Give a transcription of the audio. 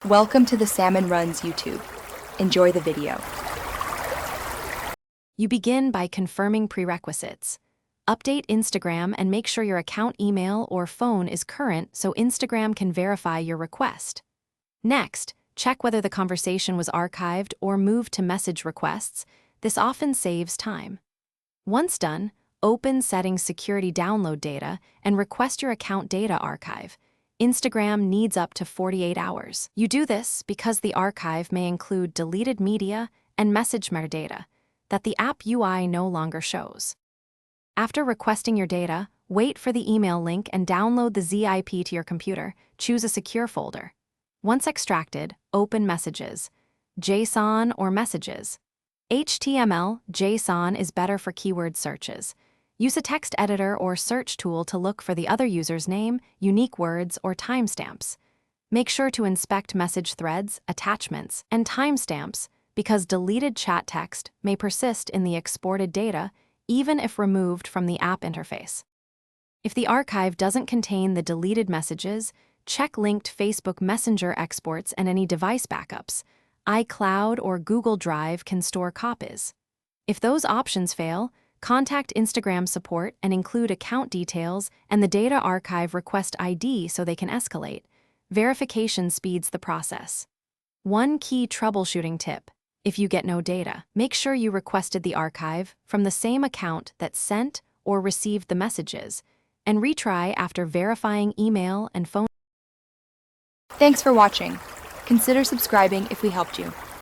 Welcome to the Salmon Runs YouTube. Enjoy the video. You begin by confirming prerequisites. Update Instagram and make sure your account email or phone is current so Instagram can verify your request. Next, check whether the conversation was archived or moved to message requests. This often saves time. Once done, open Settings Security Download Data and request your account data archive. Instagram needs up to 48 hours. You do this because the archive may include deleted media and message metadata that the app UI no longer shows. After requesting your data, wait for the email link and download the zip to your computer. Choose a secure folder. Once extracted, open Messages, JSON or Messages. HTML, JSON is better for keyword searches. Use a text editor or search tool to look for the other user's name, unique words, or timestamps. Make sure to inspect message threads, attachments, and timestamps because deleted chat text may persist in the exported data even if removed from the app interface. If the archive doesn't contain the deleted messages, check linked Facebook Messenger exports and any device backups. iCloud or Google Drive can store copies. If those options fail, contact Instagram support and include account details and the data archive request ID so they can escalate. Verification speeds the process. One key troubleshooting tip: if you get no data, make sure you requested the archive from the same account that sent or received the messages, and retry after verifying email and phone. Thanks for watching. Consider subscribing if we helped you.